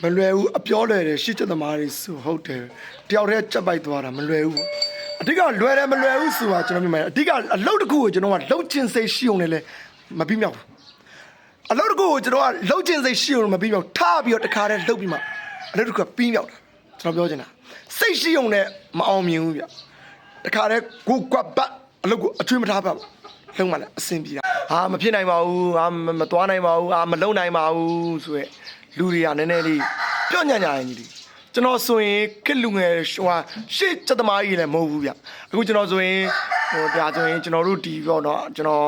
မလွယ်ဘူးအပြောလွယ်တယ်ရှစ်ချက်သမားတွေဆိုဟုတ်တယ်တယောက်တည်းချက်ပိုက်သွားတာမလွယ်ဘူးအဓိကလွယ်တယ်မလွယ်ဘူးဆိုတာကျွန်တော်မြင်ပါတယ်အဓိကအလုပ်တစ်ခုကိုကျွန်တော်ကလှုပ်ချင်စိတ်ရှိုံနဲ့လဲမပြီးမြောက်ဘူးအလုပ်တစ်ခုကိုကျွန်တော်ကလှုပ်ချင်စိတ်ရှိုံမပြီးမြောက်ထားပြီးတော့တခါတည်းလှုပ်ပြီးမှအလုပ်တစ်ခုကပြီးမြောက်တာကျွန်တော်ပြောချင်တာစိတ်ရှိုံနဲ့မအောင်မြင်ဘူးဗျတခါတည်းကိုကွက်ပတ်အလုပ်ကိုအချွေးမထားပါဘူးလုံးဝလည်းအဆင်ပြေတာဟာမဖြစ်နိုင်ပါဘူးဟာမသွားနိုင်ပါဘူးဟာမလုံနိုင်ပါဘူးဆိုရဲလူတွေကနည်းနည်းလေးပြော့ညံ့ညံ့ရင်ကြီးကျွန်တော်ဆိုရင်ခက်လူငယ်ဟိုဟာရှေ့ချက်သမားကြီးလည်းမဟုတ်ဘူးဗျအခုကျွန်တော်ဆိုရင်ဟိုဒါဆိုရင်ကျွန်တော်တို့ဒီပေါ့နော်ကျွန်တော်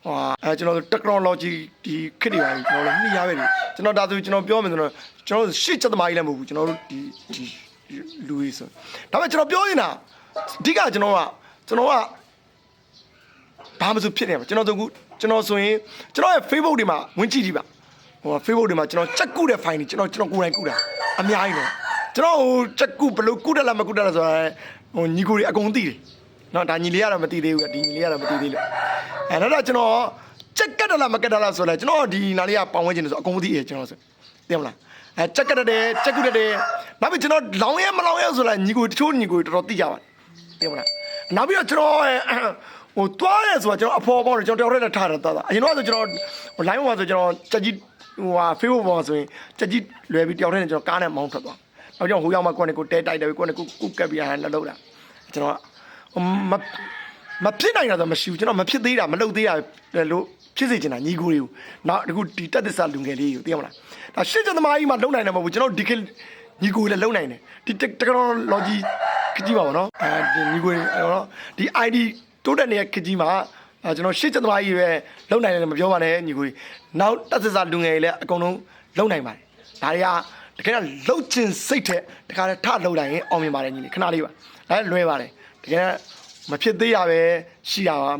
ဟိုကျွန်တော် technology ဒီခက်တွေပါကျွန်တော်လည်းနှီးရပဲလေကျွန်တော်ဒါဆိုကျွန်တော်ပြောမယ်ဆိုတော့ကျွန်တော်ရှေ့ချက်သမားကြီးလည်းမဟုတ်ဘူးကျွန်တော်တို့ဒီလူကြီးဆိုဒါပေမဲ့ကျွန်တော်ပြောနေတာအဓိကကျွန်တော်ကဘာမှမဖြစ်နေပါကျွန်တော်တို့ကျွန်တော်ဆိုရင်ကျွန်တော်ရဲ့ Facebook တွေမှာဝင်ကြည့်ကြည့်ပါဟို Facebook တွေမှာကျွန်တော်ချက်ကုတဲ့ file တွေကျွန်တော်ကိုယ်တိုင်ကုတာအများကြီးတော့ကျွန်တော်ဟိုချက်ကုဘလို့ကုတယ်လားမကုတယ်လားဆိုတာဟိုညီကိုတွေအကုန်သိတယ်နော်ဒါညီလေးကတော့မသိသေးဘူးဒီညီလေးကတော့မသိသေးလို့နောက်တော့ကျွန်တော်ချက်ကတ်တယ်လားမကတ်တယ်လားဆိုလဲကျွန်တော်ဒီနားလေးကပေါင်ဝဲခြင်းဆိုအကုန်သိတယ်ကျွန်တော်ဆိုသိမလားချက်ကတ်တယ်ချက်ကုတယ်နောက်ပြီးကျွန်တော်လောင်ရဲမလောင်ရဲဆိုလဲညီကိုတချို့ညီကိုတော်တော်သိကြပါသိမလားနောက်ပြီးတော့ကျွန်တော်ဟိုတွားရဲဆိုတာကျွန်တော်အဖော်ပေါင်းတယ်ကျွန်တော်တယောက်တည်းထားတာတာအရင်တော့ဆိုကျွန်တော် line မှာဆိုကျွန်တော်ချက်ကြီးဟိုဟာ Facebook ပေါ်မှာဆိုရင်ချက်ကြီးလွယ်ပြီးတယောက်တည်းနဲ့ကျွန်တော်ကားနဲ့မောင်းထွက်သွားနောက်ကြောင့်ဟိုရောက်မှကိုယ်နဲ့ကိုတဲတိုက်တယ်ကိုယ်နဲ့ကိုကပ်ပြီးဟာလှုပ်တာကျွန်တော်မဖြစ်နိုင်တာဆိုမရှိဘူးကျွန်တော်မဖြစ်သေးတာမလှုပ်သေးတာလို့ဖြစ်စေချင်တာညီကိုတွေကိုနောက်အခုဒီတက်သစ္စာလူငယ်လေးကိုသိရမလားဒါရှစ်ချက်သမားကြီးမှလုံနိုင်တယ်မဟုတ်ဘူးကျွန်တော်ဒီခေတ်ညီကိုလည်းလုံနိုင်တယ်ဒီ technology ခကြီးပါဗောနော်ဒီညီကိုနော်ဒီ ID တိုးတက်နေတဲ့ခကြီးမှာကျွန်တော်ရှစ်ချက်သမားကြီးပဲလုံနိုင်တယ်မပြောပါနဲ့ညီကိုနောက်တက်သစ္စာလူငယ်တွေလည်းအကုန်လုံးလုံနိုင်ပါတယ်ဒါတွေကတကယ်လှုပ်ချင်စိတ်ထက်တခါတည်းထလှုပ်လိုက်ရင်အောင်မြင်ပါတယ်ညီလေးခဏလေးပါဒါလွယ်ပါတယ်တကယ်မဖြစ်သေးရပဲရှိတာပါ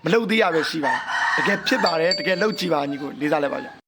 မလှုပ်သေးရပဲရှိပါတကယ်ဖြစ်ပါတယ်တကယ်လှုပ်ကြည့်ပါညီကိုလေးစားလိုက်ပါဗျ